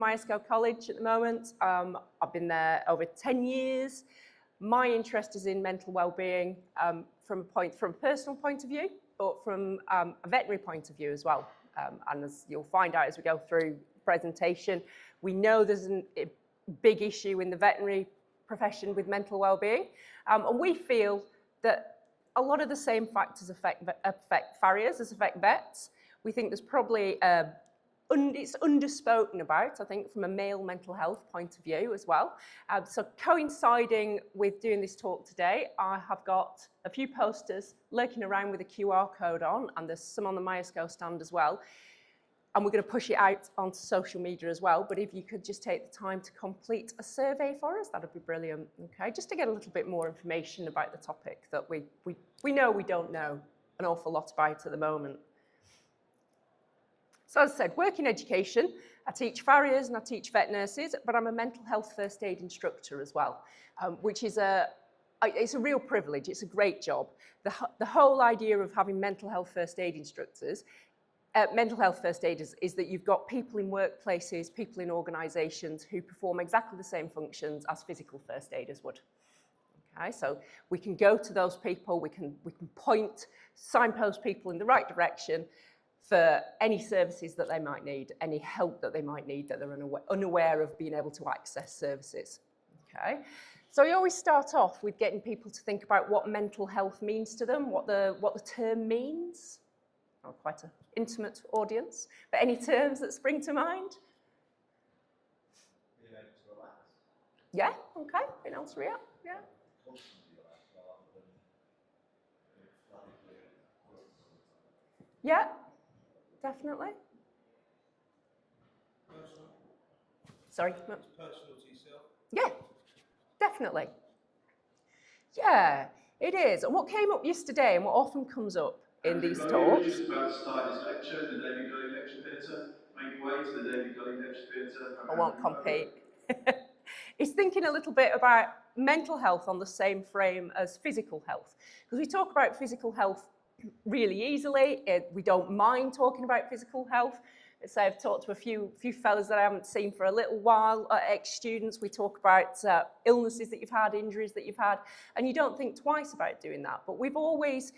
Myerscough College at the moment. I've been there over 10 years. My interest is in mental well-being from a personal point of view, but from a veterinary point of view as well. And as you'll find out as we go through the presentation, we know there's a big issue in the veterinary profession with mental well-being. And we feel that a lot of the same factors affect farriers as affect vets. We think there's probably it's underspoken about, I think, from a male mental health point of view as well. So coinciding with doing this talk today, I have got a few posters lurking around with a QR code on, and there's some on the Myerscough stand as well. And we're going to push it out onto social media as well. But if you could just take the time to complete a survey for us, that'd be brilliant. Okay, just to get a little bit more information about the topic that we know we don't know an awful lot about at the moment. So as I said, work in education. I teach farriers and I teach vet nurses, but I'm a mental health first aid instructor as well, which is it's a real privilege. It's a great job. The whole idea of having mental health first aid instructors, mental health first aiders, is that you've got people in workplaces, people in organisations who perform exactly the same functions as physical first aiders would. Okay, so we can go to those people, we can point, signpost people in the right direction for any services that they might need, any help that they might need that they're unaware of being able to access services. Okay, so we always start off with getting people to think about what mental health means to them, what the term means. Oh, quite an intimate audience, but any terms that spring to mind? Being able to relax. Yeah, okay, being able to react, yeah. Yeah, definitely. Personal. Sorry. Personal to yourself. Yeah, definitely. Yeah, it is. And what came up yesterday and what often comes up in these talks. We're just about to start his lecture, the David Gully Lecture Theatre. Make your way to the David Gully Lecture Theatre. I won't compete. Is thinking a little bit about mental health on the same frame as physical health. Because we talk about physical health really easily. We don't mind talking about physical health. So I've talked to a few fellas that I haven't seen for a little while, ex-students. We talk about illnesses that you've had, injuries that you've had, and you don't think twice about doing that. But we've always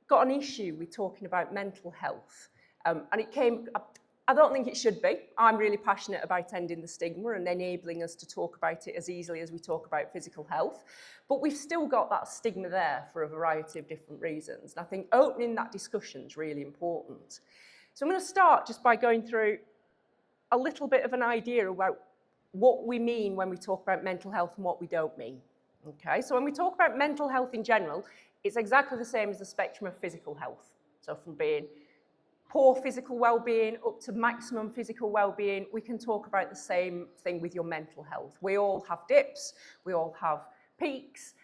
got an issue with talking about mental health. And it came, I don't think it should be. I'm really passionate about ending the stigma and enabling us to talk about it as easily as we talk about physical health. But we've still got that stigma there for a variety of different reasons. And I think opening that discussion is really important. So I'm going to start just by going through a little bit of an idea about what we mean when we talk about mental health and what we don't mean. Okay, so when we talk about mental health in general, it's exactly the same as the spectrum of physical health. So from being poor physical well-being up to maximum physical well-being, we can talk about the same thing with your mental health. We all have dips, we all have peaks,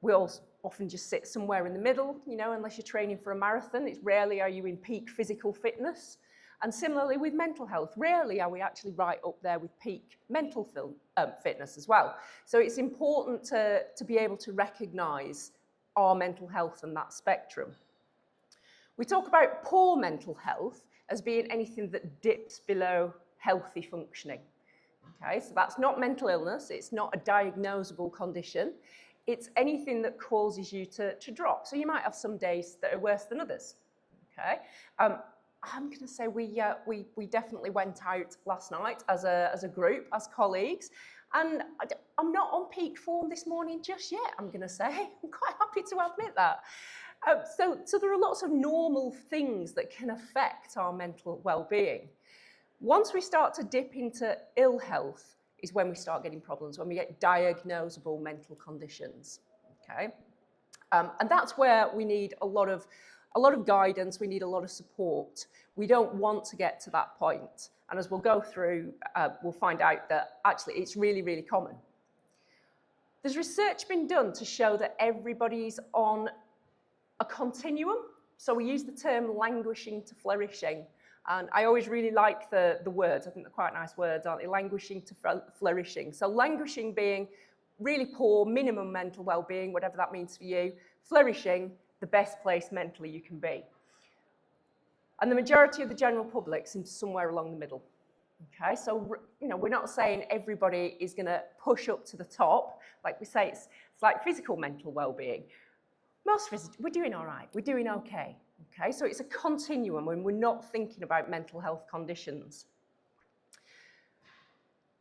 we all often just sit somewhere in the middle, you know, unless you're training for a marathon. It's rarely are you in peak physical fitness. And similarly with mental health, rarely are we actually right up there with peak mental fitness as well. So it's important to be able to recognise our mental health and that spectrum. We talk about poor mental health as being anything that dips below healthy functioning. Okay, so that's not mental illness, it's not a diagnosable condition, it's anything that causes you to drop. So you might have some days that are worse than others. Okay, I'm going to say we definitely went out last night as a group, as colleagues, and I'm not on peak form this morning just yet, I'm going to say. I'm quite happy to admit that. So there are lots of normal things that can affect our mental well-being. Once we start to dip into ill health is when we start getting problems, when we get diagnosable mental conditions. Okay, and that's where we need a lot of guidance. We need a lot of support. We don't want to get to that point. And as we'll go through, we'll find out that actually it's really, really common. There's research been done to show that everybody's on a continuum. So we use the term languishing to flourishing. And I always really like the words. I think they're quite nice words, aren't they? Languishing to flourishing. So languishing being really poor, minimum mental well-being, whatever that means for you. Flourishing, the best place mentally you can be. And the majority of the general public seems somewhere along the middle. Okay, so we're not saying everybody is going to push up to the top. Like we say, it's like physical mental well-being. We're doing all right, we're doing okay. Okay, so it's a continuum when we're not thinking about mental health conditions.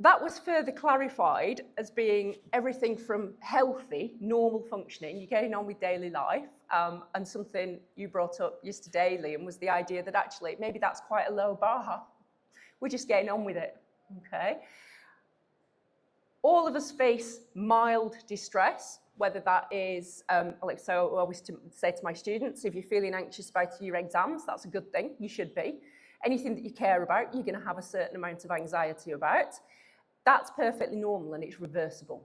That was further clarified as being everything from healthy, normal functioning, you're getting on with daily life, and something you brought up yesterday, Liam, was the idea that actually maybe that's quite a low bar. We're just getting on with it, okay? All of us face mild distress, whether that is, so I always say to my students, if you're feeling anxious about your exams, that's a good thing, you should be. Anything that you care about, you're going to have a certain amount of anxiety about. That's perfectly normal and it's reversible.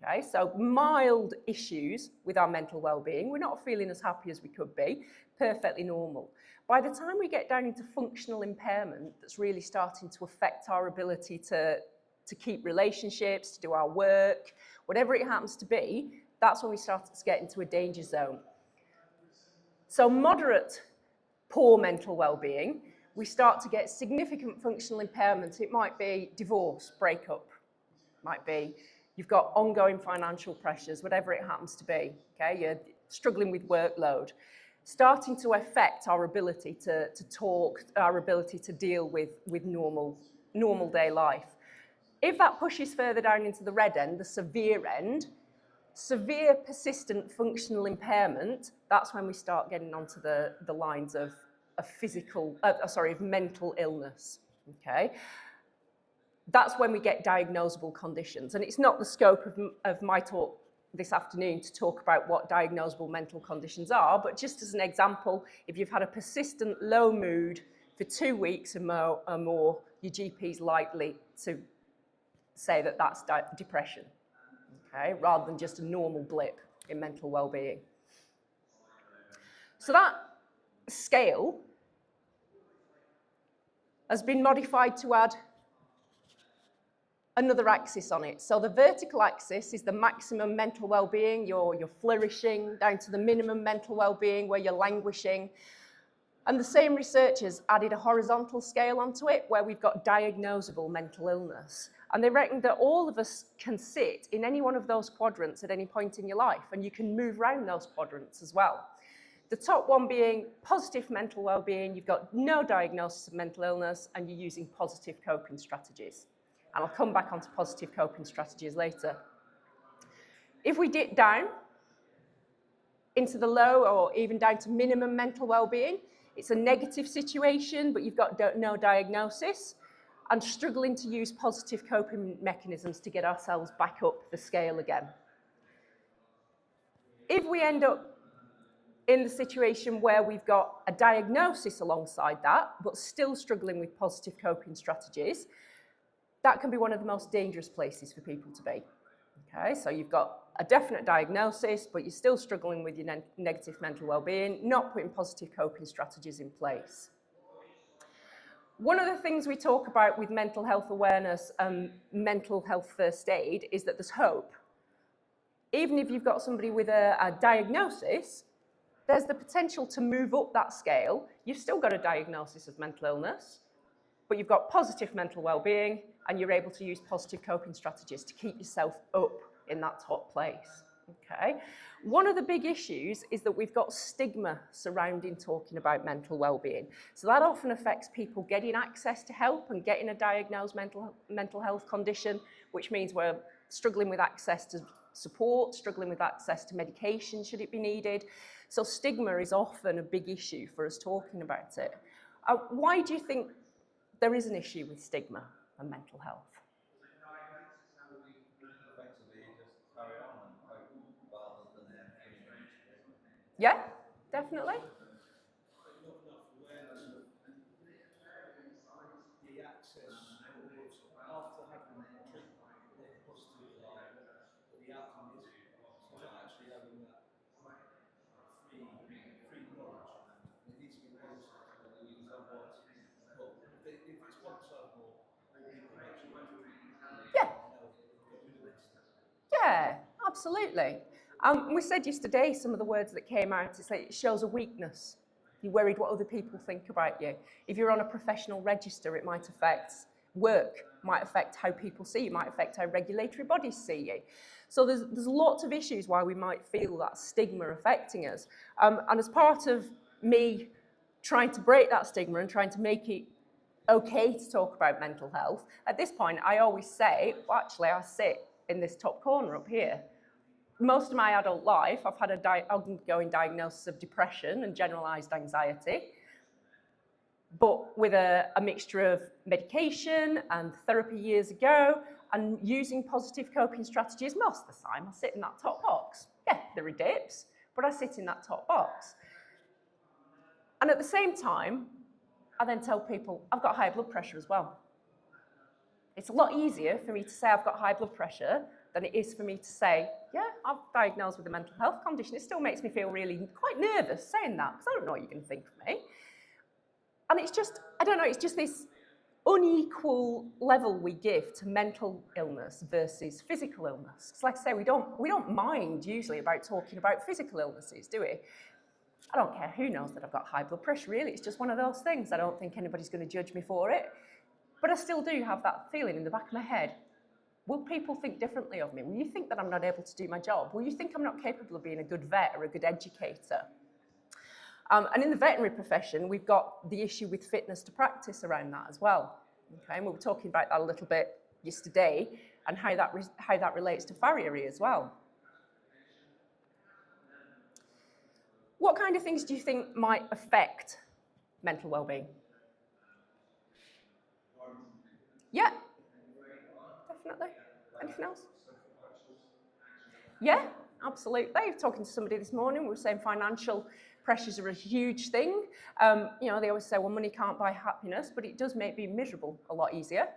Okay, so mild issues with our mental well-being, we're not feeling as happy as we could be, perfectly normal. By the time we get down into functional impairment that's really starting to affect our ability to keep relationships, to do our work, whatever it happens to be, that's when we start to get into a danger zone. So moderate, poor mental well-being, we start to get significant functional impairment. It might be divorce, breakup, might be you've got ongoing financial pressures, whatever it happens to be, okay? You're struggling with workload, starting to affect our ability to talk, our ability to deal with normal day life. If that pushes further down into the red end, the severe end, severe persistent functional impairment, that's when we start getting onto the lines of mental illness, okay? That's when we get diagnosable conditions. And it's not the scope of my talk this afternoon to talk about what diagnosable mental conditions are, but just as an example, if you've had a persistent low mood for 2 weeks or more, your GP is likely to say that that's depression, okay, rather than just a normal blip in mental well-being. So that scale has been modified to add another axis on it. So the vertical axis is the maximum mental well-being, you're flourishing, down to the minimum mental well-being where you're languishing. And the same researchers added a horizontal scale onto it where we've got diagnosable mental illness. And they reckon that all of us can sit in any one of those quadrants at any point in your life, and you can move around those quadrants as well. The top one being positive mental well-being, you've got no diagnosis of mental illness, and you're using positive coping strategies. And I'll come back onto positive coping strategies later. If we dip down into the low or even down to minimum mental well-being, it's a negative situation, but you've got no diagnosis and struggling to use positive coping mechanisms to get ourselves back up the scale again. If we end up in the situation where we've got a diagnosis alongside that, but still struggling with positive coping strategies, that can be one of the most dangerous places for people to be. Okay, so you've got a definite diagnosis, but you're still struggling with your negative mental well-being, not putting positive coping strategies in place. One of the things we talk about with mental health awareness and mental health first aid is that there's hope. Even if you've got somebody with a diagnosis, there's the potential to move up that scale. You've still got a diagnosis of mental illness, but you've got positive mental well-being and you're able to use positive coping strategies to keep yourself up in that top place, okay? One of the big issues is that we've got stigma surrounding talking about mental well-being. So that often affects people getting access to help and getting a diagnosed mental health condition, which means we're struggling with access to support, struggling with access to medication should it be needed. So stigma is often a big issue for us talking about it. Why do you think there is an issue with stigma and mental health? Yeah, definitely. Not enough awareness of the access after having treatment, what positives are, what the outcome is. So not actually having that free knowledge. It needs to be publicised because otherwise, well, if it's publicised more people actually Yeah. know it and get rid of this stuff. Yeah, absolutely. We said yesterday some of the words that came out, it's like it shows a weakness. You're worried what other people think about you. If you're on a professional register, it might affect work might affect how people see you, might affect how regulatory bodies see you. So there's lots of issues why we might feel that stigma affecting us. And as part of me trying to break that stigma and trying to make it okay to talk about mental health, at this point I always say, well, actually I sit in this top corner up here. Most of my adult life I've had an ongoing diagnosis of depression and generalised anxiety, but with a mixture of medication and therapy years ago and using positive coping strategies most of the time. I sit in that top box. Yeah, there are dips, but I sit in that top box. And at the same time, I then tell people I've got high blood pressure as well. It's a lot easier for me to say I've got high blood pressure than it is for me to say, yeah, I'm diagnosed with a mental health condition. It still makes me feel really quite nervous saying that because I don't know what you're going to think of me. And it's just, I don't know, it's just this unequal level we give to mental illness versus physical illness. Because like I say, we don't mind usually about talking about physical illnesses, do we? I don't care who knows that I've got high blood pressure, really. It's just one of those things. I don't think anybody's going to judge me for it. But I still do have that feeling in the back of my head. Will people think differently of me? Will you think that I'm not able to do my job? Will you think I'm not capable of being a good vet or a good educator? And in the veterinary profession, we've got the issue with fitness to practice around that as well. Okay, and we were talking about that a little bit yesterday and how that relates to farriery as well. What kind of things do you think might affect mental well-being? Yeah, definitely. Anything else? Yeah, absolutely. Talking to somebody this morning, we were saying financial pressures are a huge thing. You know, they always say, well, money can't buy happiness, but it does make being miserable a lot easier.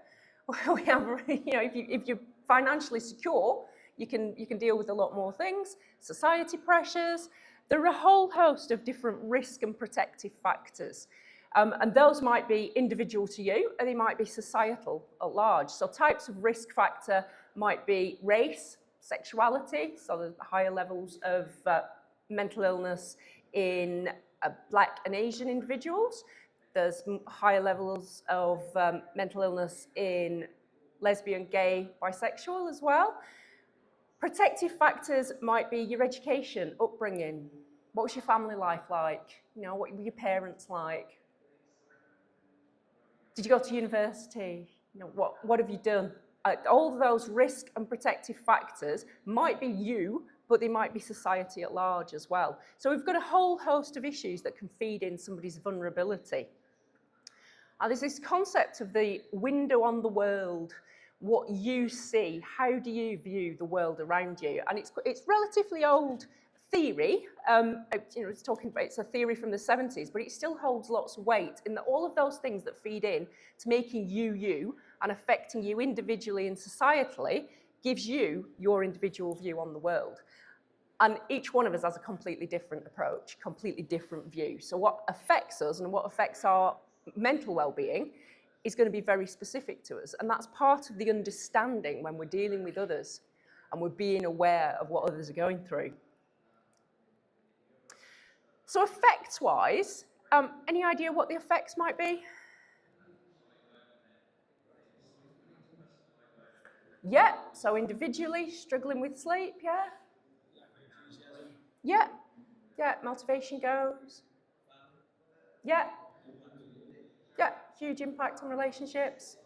We have, you know, if you're financially secure, you can deal with a lot more things. Society pressures. There are a whole host of different risk and protective factors. And those might be individual to you, and they might be societal at large. So types of risk factor might be race, sexuality, so there's higher levels of mental illness in Black and Asian individuals. There's higher levels of mental illness in lesbian, gay, bisexual as well. Protective factors might be your education, upbringing. What was your family life like? You know, what were your parents like? Did you go to university? You know, what have you done? All of those risk and protective factors might be you, but they might be society at large as well. So we've got a whole host of issues that can feed in somebody's vulnerability. And there's this concept of the window on the world, what you see, how do you view the world around you? And it's relatively old theory. You know, it's a theory from the 70s, but it still holds lots of weight in that all of those things that feed in to making you and affecting you individually and societally gives you your individual view on the world. And each one of us has a completely different approach, completely different view. So what affects us and what affects our mental well-being is going to be very specific to us. And that's part of the understanding when we're dealing with others and we're being aware of what others are going through. So effects-wise, any idea what the effects might be? Yeah, so individually, struggling with sleep, yeah? Yeah, motivation goes. Yeah, huge impact on relationships.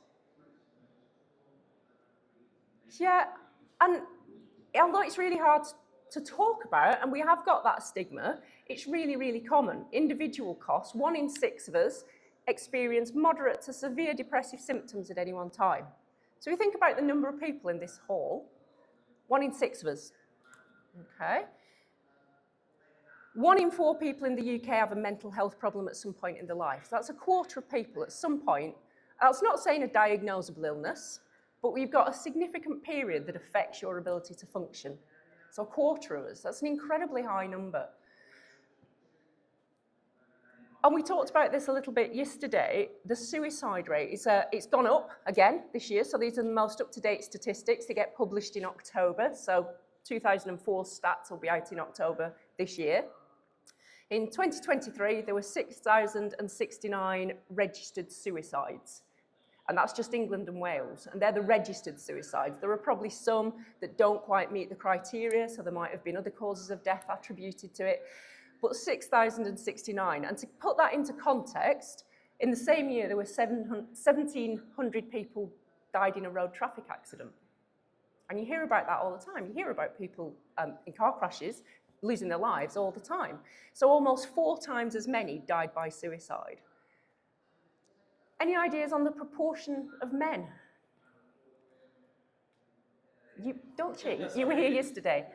Yeah, and although it's really hard to talk about, and we have got that stigma, it's really, really common. Individual costs, 1 in 6 of us experience moderate to severe depressive symptoms at any one time. So if you think about the number of people in this hall, 1 in 6 of us, okay? 1 in 4 people in the UK have a mental health problem at some point in their life. So that's a quarter of people at some point. That's not saying a diagnosable illness, but we've got a significant period that affects your ability to function. So a quarter of us, that's an incredibly high number. And we talked about this a little bit yesterday. The suicide rate, it's gone up again this year. So these are the most up-to-date statistics. They get published in October. So 2004 stats will be out in October this year. In 2023, there were 6,069 registered suicides. And that's just England and Wales. And they're the registered suicides. There are probably some that don't quite meet the criteria, so there might have been other causes of death attributed to it. But 6,069. And to put that into context, in the same year, there were 1,700 people died in a road traffic accident. And you hear about that all the time. You hear about people in car crashes losing their lives all the time. So almost 4 times as many died by suicide. Any ideas on the proportion of men? You don't cheat. You were here yesterday.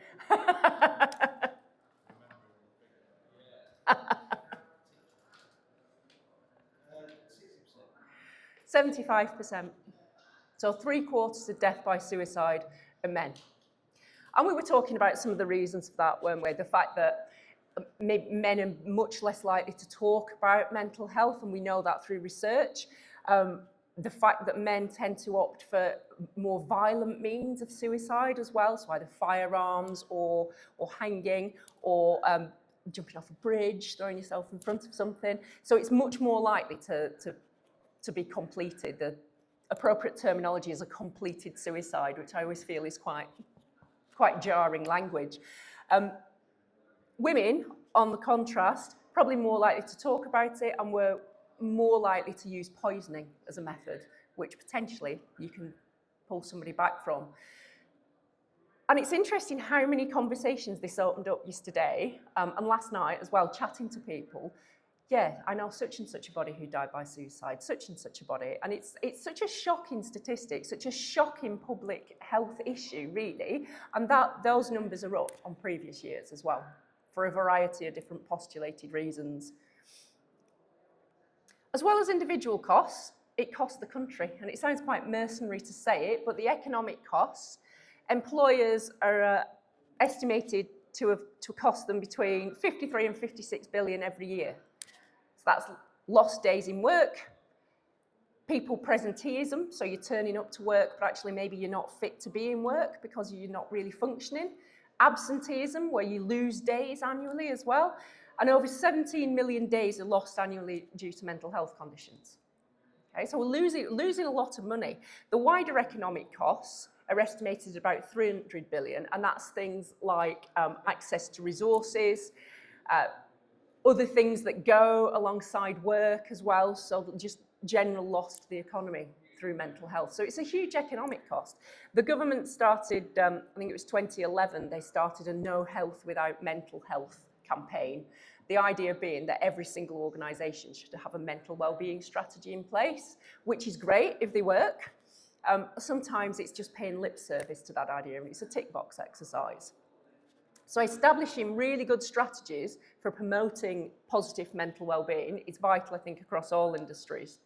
75%. So 3/4 of death by suicide are men. And we were talking about some of the reasons for that, weren't we? The fact that men are much less likely to talk about mental health, and we know that through research. The fact that men tend to opt for more violent means of suicide as well, so either firearms or hanging or jumping off a bridge, throwing yourself in front of something. So it's much more likely to be completed. The appropriate terminology is a completed suicide, which I always feel is quite jarring language. Women, on the contrast, probably more likely to talk about it, and were more likely to use poisoning as a method, which potentially you can pull somebody back from. And it's interesting how many conversations this opened up yesterday, and last night as well, chatting to people. Yeah, I know such and such a body who died by suicide, such and such a body. And it's such a shocking statistic, such a shocking public health issue, really. And those numbers are up on previous years as well, for a variety of different postulated reasons. As well as individual costs, it costs the country. And it sounds quite mercenary to say it, but the economic costs, employers are estimated to cost them between 53 and 56 billion every year. So that's lost days in work, people presenteeism, so you're turning up to work, but actually maybe you're not fit to be in work because you're not really functioning. Absenteeism, where you lose days annually as well. And over 17 million days are lost annually due to mental health conditions. Okay, so we're losing a lot of money. The wider economic costs are estimated at about 300 billion, and that's things like access to resources, other things that go alongside work as well, so just general loss to the economy through mental health. So it's a huge economic cost. The government started, I think it was 2011, they started a No Health Without Mental Health campaign. The idea being that every single organisation should have a mental wellbeing strategy in place, which is great if they work. Sometimes it's just paying lip service to that idea, and it's a tick box exercise. So establishing really good strategies for promoting positive mental wellbeing is vital, I think, across all industries.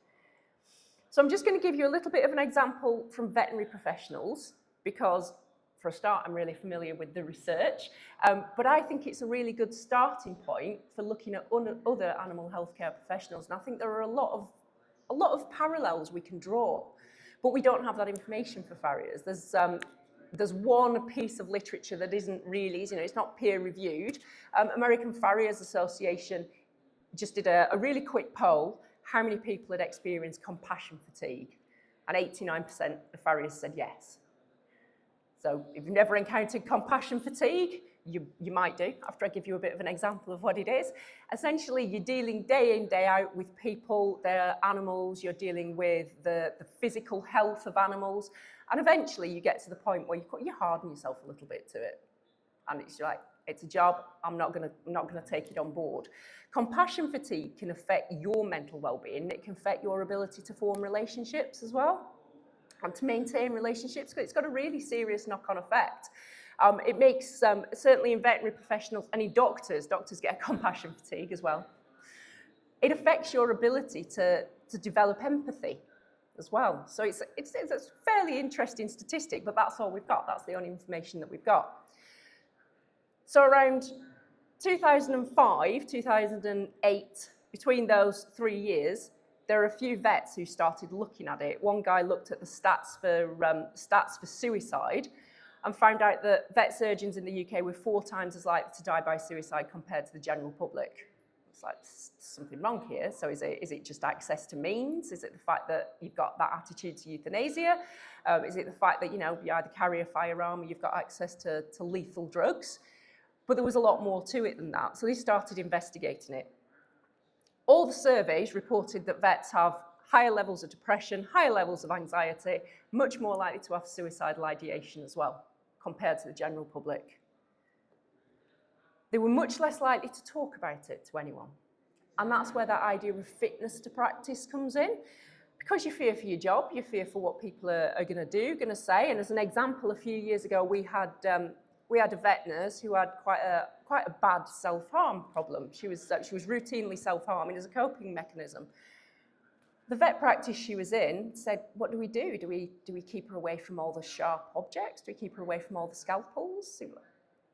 So I'm just going to give you a little bit of an example from veterinary professionals, because for a start, I'm really familiar with the research, but I think it's a really good starting point for looking at other animal healthcare professionals. And I think there are a lot of parallels we can draw, but we don't have that information for farriers. There's one piece of literature that isn't really, it's not peer reviewed. American Farriers Association just did a really quick poll, how many people had experienced compassion fatigue, and 89% of farriers said yes. So if you've never encountered compassion fatigue, you might do, after I give you a bit of an example of what it is. Essentially, you're dealing day in, day out with people, their animals, you're dealing with the physical health of animals, and eventually you get to the point where you harden yourself a little bit to it. And it's like, it's a job, I'm not gonna take it on board. Compassion fatigue can affect your mental well-being, it can affect your ability to form relationships as well, and to maintain relationships. It's got a really serious knock-on effect. It makes, certainly in veterinary professionals, and in doctors get compassion fatigue as well. It affects your ability to develop empathy as well. So it's a fairly interesting statistic, but that's all we've got. That's the only information that we've got. So around 2005, 2008, between those 3 years, there are a few vets who started looking at it. One guy looked at the stats for suicide and found out that vet surgeons in the UK were 4 times as likely to die by suicide compared to the general public. It's like, something wrong here. So is it just access to means? Is it the fact that you've got that attitude to euthanasia? Is it the fact that, you either carry a firearm or you've got access to lethal drugs? But there was a lot more to it than that. So they started investigating it. All the surveys reported that vets have higher levels of depression, higher levels of anxiety, much more likely to have suicidal ideation as well, compared to the general public. They were much less likely to talk about it to anyone. And that's where that idea of fitness to practice comes in. Because you fear for your job, you fear for what people are going to do, going to say. And as an example, a few years ago, we had a vet nurse who had quite a bad self-harm problem. She was routinely self-harming as a coping mechanism. The vet practice she was in said, what do we do? Do we keep her away from all the sharp objects? Do we keep her away from all the scalpels?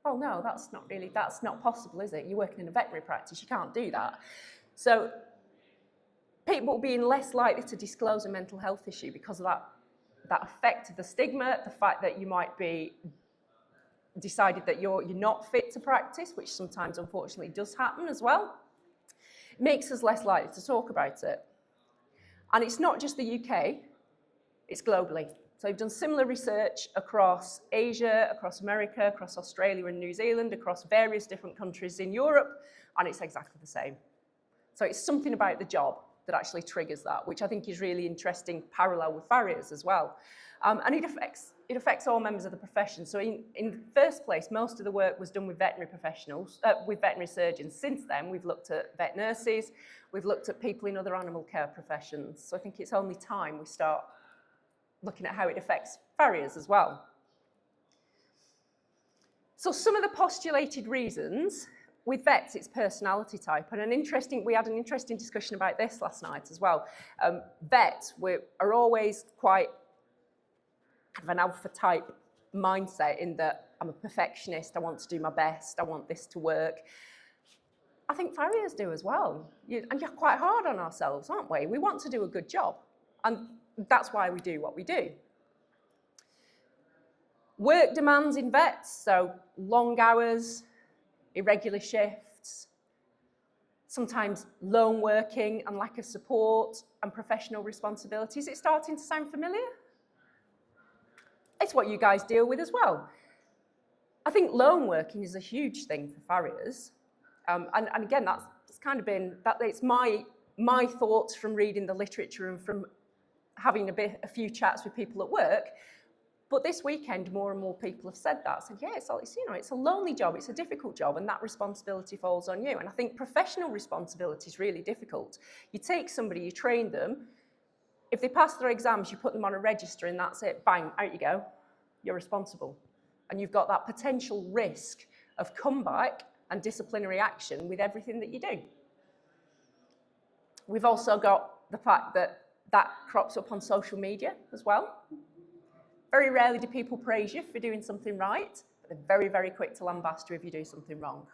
Oh no, that's not possible, is it? You're working in a veterinary practice, you can't do that. So people being less likely to disclose a mental health issue because of that effect of the stigma, the fact that you might be decided that you're not fit to practice, which sometimes unfortunately does happen as well, makes us less likely to talk about it. And it's not just the UK, it's globally. So they've done similar research across Asia, across America, across Australia and New Zealand, across various different countries in Europe, and it's exactly the same. So it's something about the job that actually triggers that, which I think is really interesting parallel with farriers as well. And it affects all members of the profession. So in the first place, most of the work was done with veterinary professionals, with veterinary surgeons. Since then, we've looked at vet nurses, we've looked at people in other animal care professions. So I think it's only time we start looking at how it affects farriers as well. So some of the postulated reasons, with vets, it's personality type. And we had an interesting discussion about this last night as well. Vets are always quite kind of an alpha type mindset in that I'm a perfectionist, I want to do my best, I want this to work. I think farriers do as well. And you're quite hard on ourselves, aren't we? We want to do a good job. And that's why we do what we do. Work demands in vets, so long hours, irregular shifts, sometimes lone working and lack of support and professional responsibilities. It's starting to sound familiar? It's what you guys deal with as well. I think lone working is a huge thing for farriers. And again, that's kind of been, it's my thoughts from reading the literature and from having a few chats with people at work. But this weekend, more and more people have said that. Said, yeah, it's a lonely job, it's a difficult job, and that responsibility falls on you. And I think professional responsibility is really difficult. You take somebody, you train them. If they pass their exams, you put them on a register, and that's it. Bang, out you go. You're responsible. And you've got that potential risk of comeback and disciplinary action with everything that you do. We've also got the fact that crops up on social media as well. Very rarely do people praise you for doing something right, but they're very, very quick to lambast you if you do something wrong.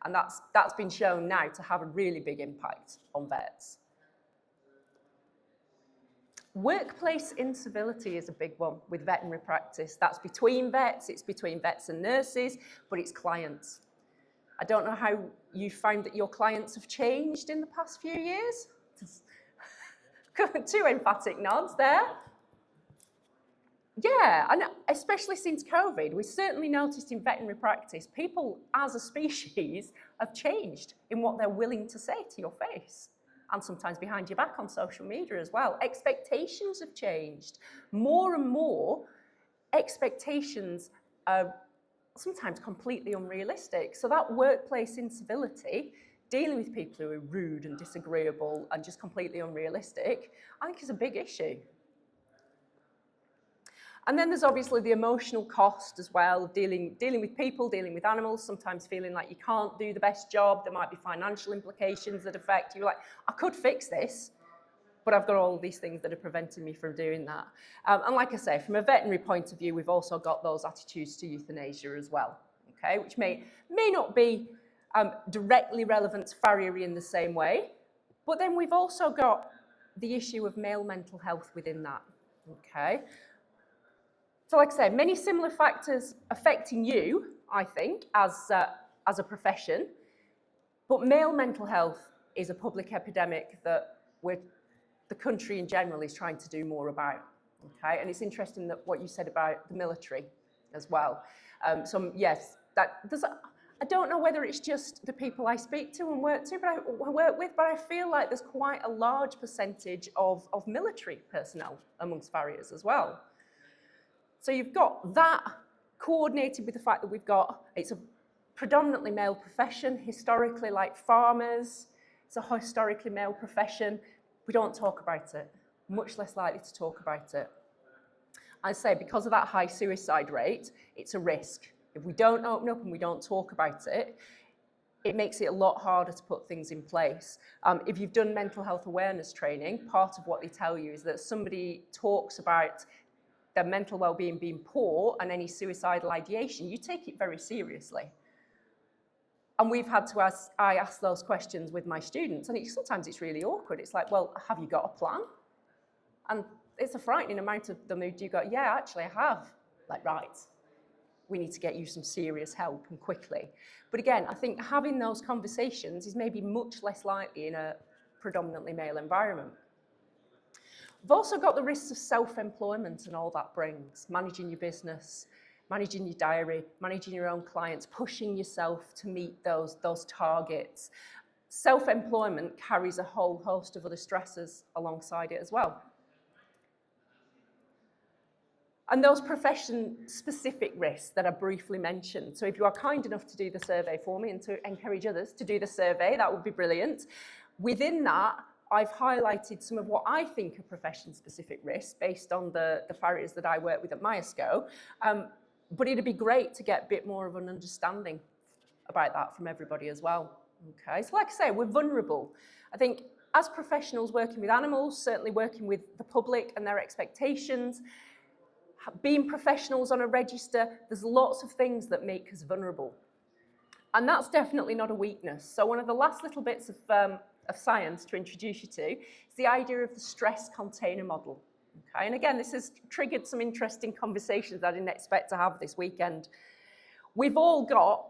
And that's been shown now to have a really big impact on vets. Workplace incivility is a big one with veterinary practice. That's between vets, it's between vets and nurses, but it's clients. I don't know how you found that your clients have changed in the past few years. Two emphatic nods there. Yeah, and especially since COVID, we've certainly noticed in veterinary practice, people as a species have changed in what they're willing to say to your face. And sometimes behind your back on social media as well. Expectations have changed. More and more, expectations are sometimes completely unrealistic. So that workplace incivility, dealing with people who are rude and disagreeable and just completely unrealistic, I think is a big issue. And then there's obviously the emotional cost as well, of dealing with people, dealing with animals, sometimes feeling like you can't do the best job. There might be financial implications that affect you. Like, I could fix this, but I've got all of these things that are preventing me from doing that. And like I say, from a veterinary point of view, we've also got those attitudes to euthanasia as well, okay, which may not be directly relevant to farriery in the same way, but then we've also got the issue of male mental health within that, okay? So like I say, many similar factors affecting you, I think, as a profession, But male mental health is a public epidemic that the country in general is trying to do more about. Okay, and it's interesting that what you said about the military as well. Yes, I don't know whether it's just the people I speak to and work with, but I feel like there's quite a large percentage of military personnel amongst farriers as well. So you've got that coordinated with the fact that it's a predominantly male profession, historically, like farmers. It's a historically male profession. We don't talk about it, much less likely to talk about it. I say because of that high suicide rate, it's a risk. If we don't open up and we don't talk about it, it makes it a lot harder to put things in place. If you've done mental health awareness training, part of what they tell you is that somebody talks about their mental well-being being poor and any suicidal ideation, you take it very seriously. And I ask those questions with my students, and sometimes it's really awkward. It's like, well, have you got a plan? And it's a frightening amount of them who do go, yeah, actually I have. Like, right, we need to get you some serious help and quickly. But again, I think having those conversations is maybe much less likely in a predominantly male environment. We've also got the risks of self-employment and all that brings, managing your business, managing your diary, managing your own clients, pushing yourself to meet those targets. Self-employment carries a whole host of other stressors alongside it as well. And those profession-specific risks that I briefly mentioned. So if you are kind enough to do the survey for me and to encourage others to do the survey, that would be brilliant. Within that, I've highlighted some of what I think are profession-specific risks based on the farriers that I work with at MRCVS. But it'd be great to get a bit more of an understanding about that from everybody as well. Okay, so like I say, we're vulnerable. I think as professionals working with animals, certainly working with the public and their expectations, being professionals on a register, there's lots of things that make us vulnerable. And that's definitely not a weakness. So one of the last little bits of science to introduce you to is the idea of the stress container model. Okay, and again, this has triggered some interesting conversations that I didn't expect to have this weekend. We've all got,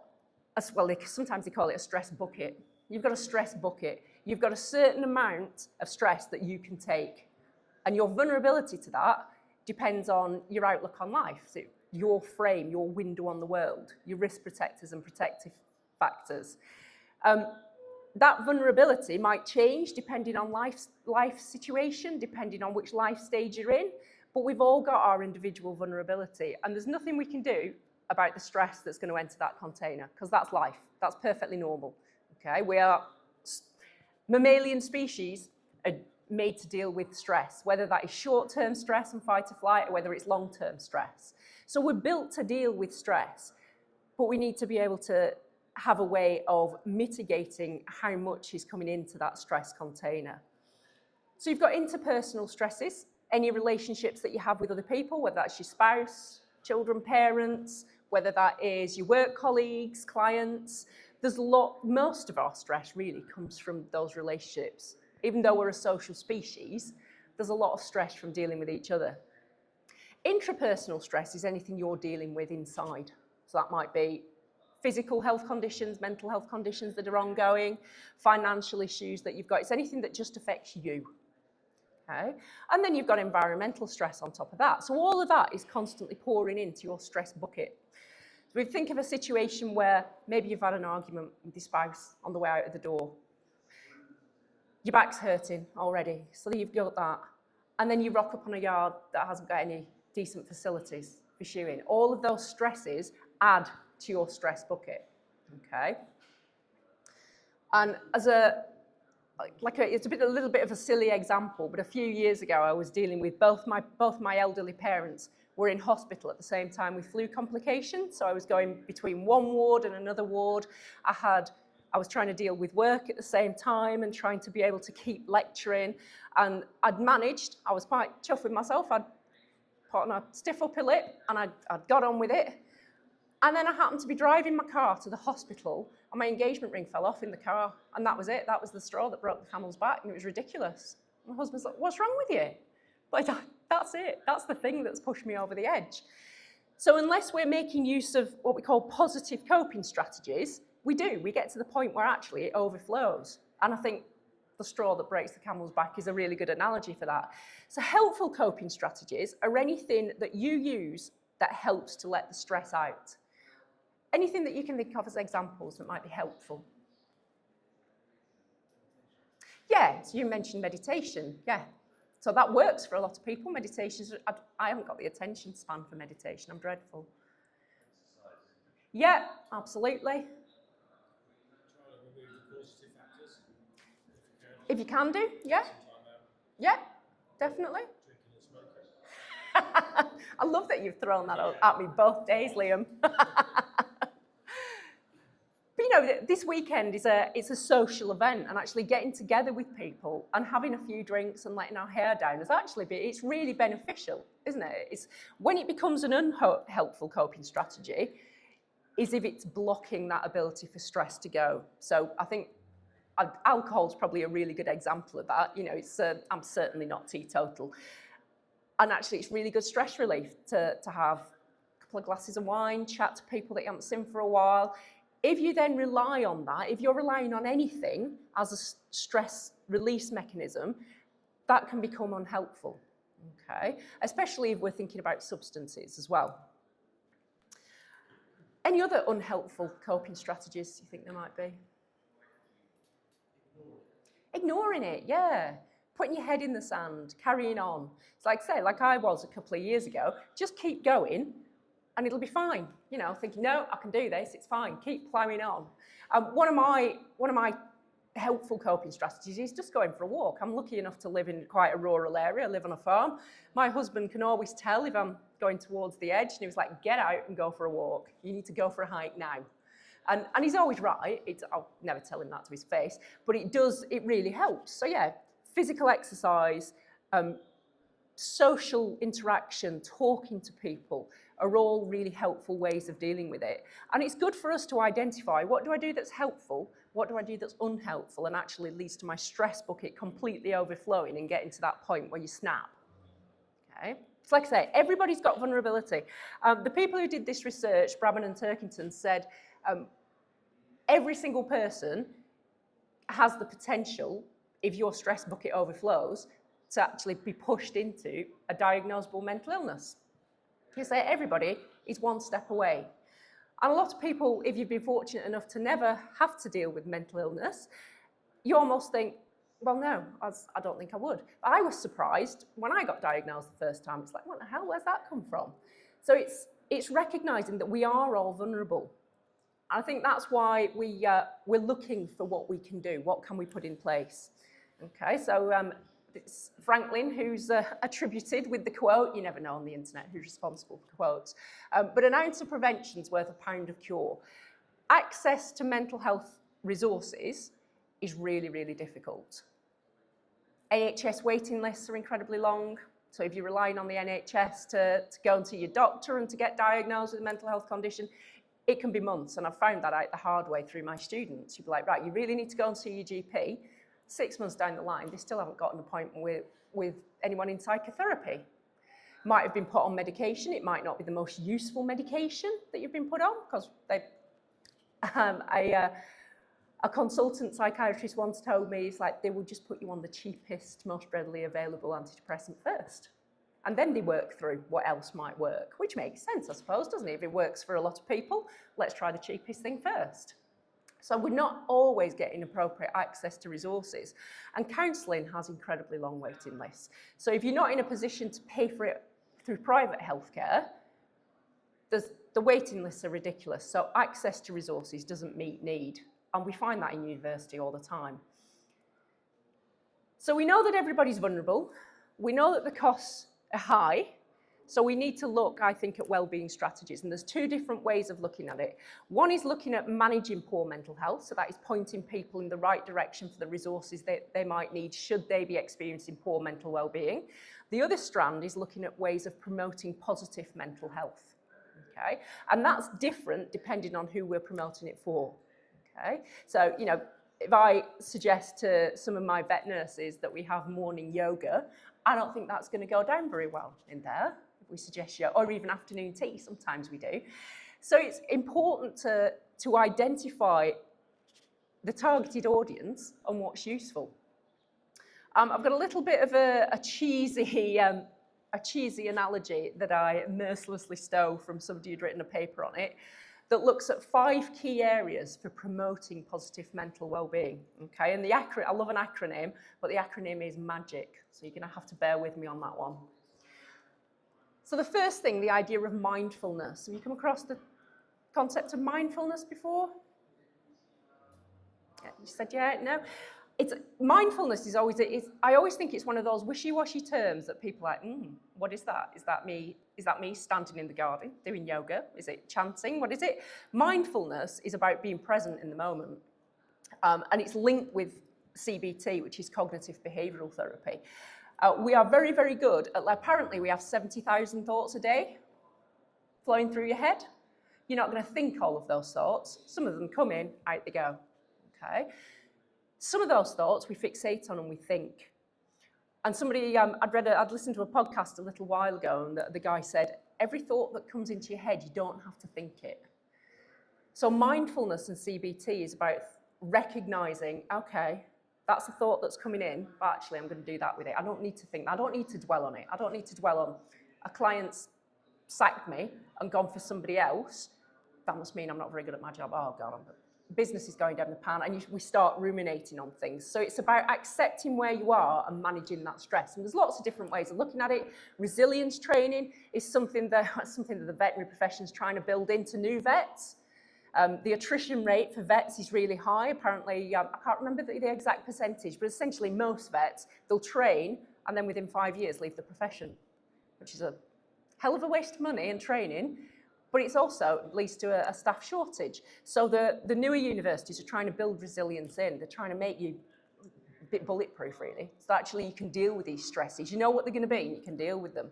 sometimes they call it a stress bucket. You've got a stress bucket. You've got a certain amount of stress that you can take. And your vulnerability to that depends on your outlook on life. So your frame, your window on the world, your risk protectors and protective factors. That vulnerability might change depending on life situation, depending on which life stage you're in, but we've all got our individual vulnerability, and there's nothing we can do about the stress that's going to enter that container, because that's life. That's perfectly normal. Okay, we are mammalian species are made to deal with stress, whether that is short-term stress and fight or flight, or whether it's long-term stress. So we're built to deal with stress, but we need to be able to have a way of mitigating how much is coming into that stress container. So you've got interpersonal stresses, any relationships that you have with other people, whether that's your spouse, children, parents, whether that is your work colleagues, clients. Most of our stress really comes from those relationships. Even though we're a social species, there's a lot of stress from dealing with each other. Intrapersonal stress is anything you're dealing with inside. So that might be physical health conditions, mental health conditions that are ongoing, financial issues that you've got. It's anything that just affects you. Okay? And then you've got environmental stress on top of that. So all of that is constantly pouring into your stress bucket. So if you think of a situation where maybe you've had an argument with your spouse on the way out of the door. Your back's hurting already, so you've got that. And then you rock up on a yard that hasn't got any decent facilities for shoeing. All of those stresses add to your stress bucket, okay? And as it's a little bit of a silly example, but a few years ago I was dealing with both my elderly parents were in hospital at the same time with flu complications. So I was going between one ward and another ward. I was trying to deal with work at the same time and trying to be able to keep lecturing. And I'd managed, I was quite chuffed with myself. I'd put on a stiff upper lip and I'd got on with it. And then I happened to be driving my car to the hospital and my engagement ring fell off in the car. And that was it. That was the straw that broke the camel's back, and it was ridiculous. My husband's like, what's wrong with you? But that's it. That's the thing that's pushed me over the edge. So unless we're making use of what we call positive coping strategies, we do. We get to the point where actually it overflows. And I think the straw that breaks the camel's back is a really good analogy for that. So helpful coping strategies are anything that you use that helps to let the stress out. Anything that you can think of as examples that might be helpful. Yeah, so you mentioned meditation, yeah. So that works for a lot of people. Meditations, I haven't got the attention span for meditation, I'm dreadful. Yeah, absolutely. If you can do, yeah. Yeah, definitely. I love that you've thrown that at me both days, Liam. But you know, this weekend it's a social event, and actually getting together with people and having a few drinks and letting our hair down it's really beneficial, isn't it? It's when it becomes an unhelpful coping strategy is if it's blocking that ability for stress to go. So I think alcohol's probably a really good example of that. You know, I'm certainly not teetotal. And actually, it's really good stress relief to have a couple of glasses of wine, chat to people that you haven't seen for a while. If you then rely on that, if you're relying on anything as a stress release mechanism, that can become unhelpful, okay? Especially if we're thinking about substances as well. Any other unhelpful coping strategies you think there might be? Ignoring it, yeah. Putting your head in the sand, carrying on. It's like I was a couple of years ago, just keep going and it'll be fine. You know, thinking, no, I can do this, it's fine, keep plowing on. One of my helpful coping strategies is just going for a walk. I'm lucky enough to live in quite a rural area, I live on a farm. My husband can always tell if I'm going towards the edge, and he was like, get out and go for a walk. You need to go for a hike now. And he's always right. I'll never tell him that to his face, but it really helps. So yeah, physical exercise, social interaction, talking to people are all really helpful ways of dealing with it. And it's good for us to identify, what do I do that's helpful? What do I do that's unhelpful and actually leads to my stress bucket completely overflowing and getting to that point where you snap? Okay. So like I say, everybody's got vulnerability. The people who did this research, Brabham and Turkington, said every single person has the potential, if your stress bucket overflows, to actually be pushed into a diagnosable mental illness. You say everybody is one step away. And a lot of people, if you've been fortunate enough to never have to deal with mental illness, you almost think, well, no, I don't think I would. But I was surprised when I got diagnosed the first time. It's like, what the hell, where's that come from? So it's recognising that we are all vulnerable. And I think that's why we're looking for what we can do. What can we put in place? Okay, so it's Franklin who's attributed with the quote, you never know on the internet who's responsible for quotes, but an ounce of prevention's worth a pound of cure. Access to mental health resources is really, really difficult. NHS waiting lists are incredibly long. So if you're relying on the NHS to go and see your doctor and to get diagnosed with a mental health condition, it can be months. And I've found that out the hard way through my students. You'd be like, right, you really need to go and see your GP. 6 months down the line, they still haven't got an appointment with anyone in psychotherapy. Might have been put on medication. It might not be the most useful medication that you've been put on, because a consultant psychiatrist once told me, it's like they will just put you on the cheapest, most readily available antidepressant first. And then they work through what else might work, which makes sense, I suppose, doesn't it? If it works for a lot of people, let's try the cheapest thing first. So we're not always getting appropriate access to resources. And counselling has incredibly long waiting lists. So if you're not in a position to pay for it through private healthcare, the waiting lists are ridiculous. So access to resources doesn't meet need. And we find that in university all the time. So we know that everybody's vulnerable. We know that the costs are high. So we need to look, I think, at wellbeing strategies. And there's two different ways of looking at it. One is looking at managing poor mental health. So that is pointing people in the right direction for the resources that they might need should they be experiencing poor mental wellbeing. The other strand is looking at ways of promoting positive mental health. Okay? And that's different depending on who we're promoting it for. Okay? So, you know, if I suggest to some of my vet nurses that we have morning yoga, I don't think that's going to go down very well in there. we suggest yoga, or even afternoon tea, sometimes we do. So it's important to identify the targeted audience and what's useful. I've got a little bit of a cheesy analogy that I mercilessly stole from somebody who'd written a paper on it that looks at 5 key areas for promoting positive mental well-being. Okay, and I love an acronym, but the acronym is MAGIC, so you're going to have to bear with me on that one. So the first thing, the idea of mindfulness. Have you come across the concept of mindfulness before? Yeah, you said yeah, no? Mindfulness is always, I always think it's one of those wishy-washy terms that people are like, what is that? Is that me standing in the garden doing yoga? Is it chanting? What is it? Mindfulness is about being present in the moment. And it's linked with CBT, which is cognitive behavioural therapy. We are very, very good at, apparently we have 70,000 thoughts a day flowing through your head. You're not going to think all of those thoughts. Some of them come in, out they go. Okay. Some of those thoughts we fixate on and we think. And somebody, I'd listened to a podcast a little while ago, and the guy said, every thought that comes into your head, you don't have to think it. So mindfulness and CBT is about recognizing, okay, that's a thought that's coming in, but actually I'm going to do that with it. I don't need to think, I don't need to dwell on it. I don't need to dwell on a client's sacked me and gone for somebody else. That must mean I'm not very good at my job. Oh God, business is going down the pan, and we start ruminating on things. So it's about accepting where you are and managing that stress. And there's lots of different ways of looking at it. Resilience training is something that the veterinary profession is trying to build into new vets. The attrition rate for vets is really high. Apparently, I can't remember the exact percentage, but essentially most vets, they'll train and then within 5 years leave the profession, which is a hell of a waste of money and training. But it's also leads to a staff shortage. So the newer universities are trying to build resilience in. They're trying to make you a bit bulletproof, really. So actually you can deal with these stresses. You know what they're going to be and you can deal with them.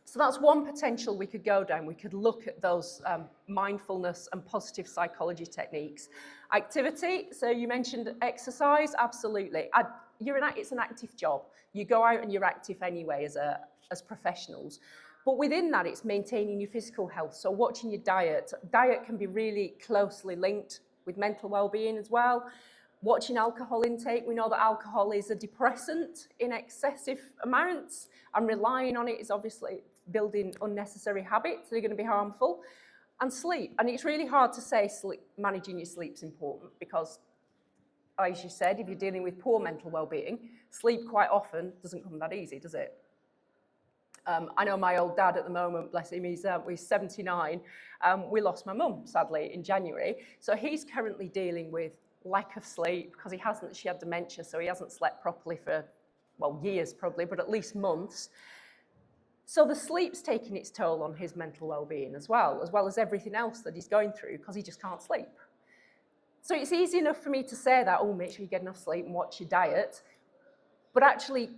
So that's one potential we could go down. We could look at those mindfulness and positive psychology techniques. Activity, so you mentioned exercise, absolutely. It's an active job. You go out and you're active anyway as professionals. But within that, it's maintaining your physical health. So watching your diet. Diet can be really closely linked with mental well-being as well. Watching alcohol intake. We know that alcohol is a depressant in excessive amounts, and relying on it is obviously building unnecessary habits that are going to be harmful. And sleep. And it's really hard to say managing your sleep's important because, as you said, if you're dealing with poor mental well-being, sleep quite often doesn't come that easy, does it? I know my old dad at the moment, bless him, he's 79. We lost my mum, sadly, in January. So he's currently dealing with lack of sleep because she had dementia, so he hasn't slept properly for, well, years probably, but at least months. So the sleep's taking its toll on his mental well-being as well as everything else that he's going through because he just can't sleep. So it's easy enough for me to say that, make sure you get enough sleep and watch your diet, but actually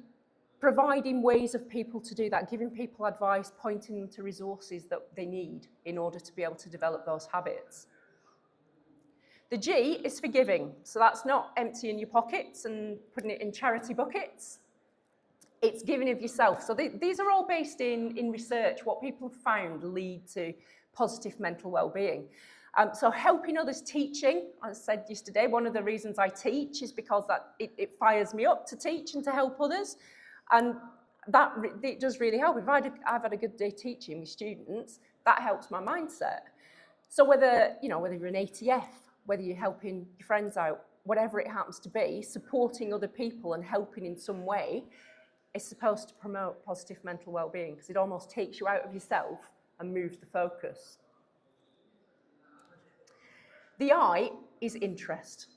providing ways of people to do that, giving people advice, pointing them to resources that they need in order to be able to develop those habits. The G is for giving. So that's not emptying your pockets and putting it in charity buckets. It's giving of yourself. So these are all based in research, what people have found lead to positive mental well-being. So helping others, teaching, as I said yesterday, one of the reasons I teach is because it fires me up to teach and to help others. And it does really help. If I've had a good day teaching with students, that helps my mindset. So whether you're an ATF, whether you're helping your friends out, whatever it happens to be, supporting other people and helping in some way is supposed to promote positive mental well-being because it almost takes you out of yourself and moves the focus. The I is interest.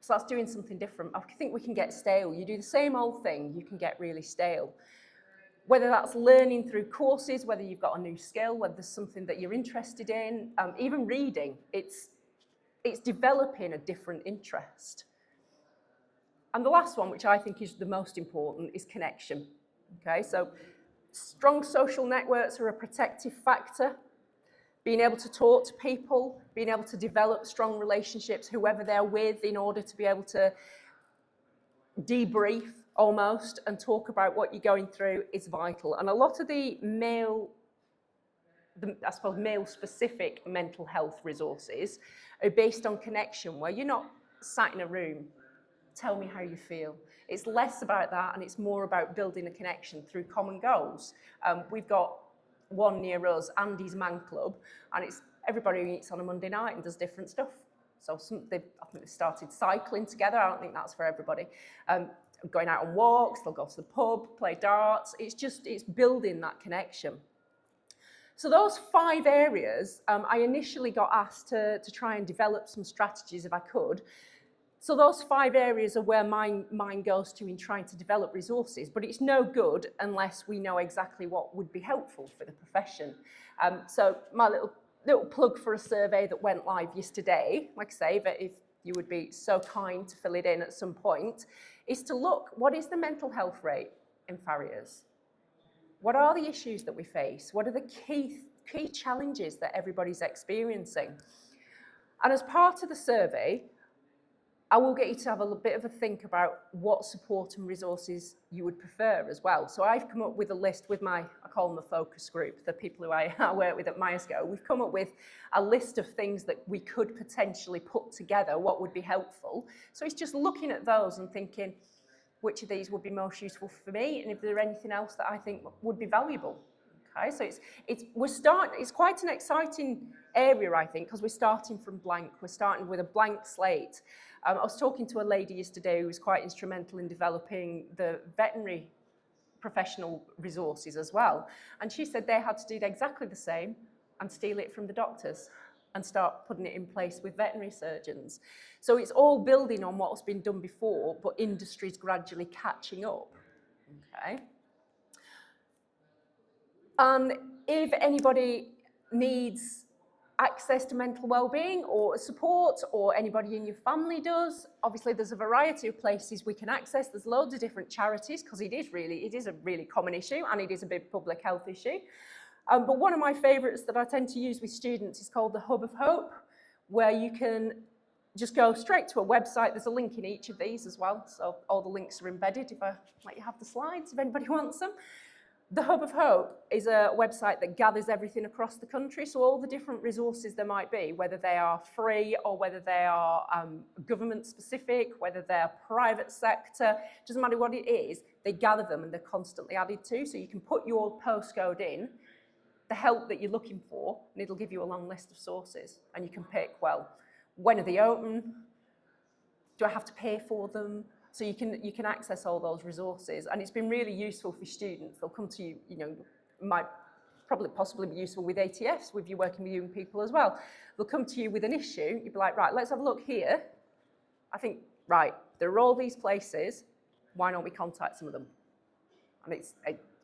So that's doing something different. I think we can get stale. You do the same old thing, you can get really stale. Whether that's learning through courses, whether you've got a new skill, whether there's something that you're interested in, even reading, it's developing a different interest. And the last one, which I think is the most important, is connection. Okay, so strong social networks are a protective factor. Being able to talk to people, being able to develop strong relationships, whoever they're with, in order to be able to debrief almost and talk about what you're going through is vital. And a lot of the I suppose male-specific mental health resources are based on connection, where you're not sat in a room, tell me how you feel. It's less about that, and it's more about building a connection through common goals. We've got one near us, Andy's Man Club, and it's everybody meets on a Monday night and does different stuff. So I think they've started cycling together. I don't think that's for everybody. Going out on walks, they'll go to the pub, play darts. It's building that connection. So those 5 areas, I initially got asked to try and develop some strategies if I could. So those 5 areas are where my mind goes to in trying to develop resources, but it's no good unless we know exactly what would be helpful for the profession. So my little plug for a survey that went live yesterday, like I say, that if you would be so kind to fill it in at some point, is to look, what is the mental health rate in farriers? What are the issues that we face? What are the key challenges that everybody's experiencing? And as part of the survey, I will get you to have a bit of a think about what support and resources you would prefer as well. So I've come up with a list with I call them the focus group, the people who I work with at MySco. We've come up with a list of things that we could potentially put together, what would be helpful. So it's just looking at those and thinking, which of these would be most useful for me, and if there's anything else that I think would be valuable. Okay, so it's quite an exciting area, I think, because we're starting from blank. We're starting with a blank slate. I was talking to a lady yesterday who was quite instrumental in developing the veterinary professional resources as well. And she said they had to do exactly the same and steal it from the doctors and start putting it in place with veterinary surgeons. So it's all building on what's been done before, but industry's gradually catching up. Okay. And if anybody needs access to mental wellbeing or support, or anybody in your family does, obviously there's a variety of places we can access. There's loads of different charities, because it is a really common issue, and it is a big public health issue. But one of my favourites that I tend to use with students is called the Hub of Hope, where you can just go straight to a website. There's a link in each of these as well, so all the links are embedded if I let you have the slides if anybody wants them. The Hub of Hope is a website that gathers everything across the country, so all the different resources there might be, whether they are free or whether they are government specific, whether they're private sector, doesn't matter what it is, they gather them and they're constantly added to, so you can put your postcode in, the help that you're looking for, and it'll give you a long list of sources, and you can pick, well, when are they open? Do I have to pay for them? So you can access all those resources, and it's been really useful for students. They'll come to you, might possibly be useful with ATFs, with you working with young people as well. They'll come to you with an issue, you'd be like, right, let's have a look here. I think, right, there are all these places, why don't we contact some of them? And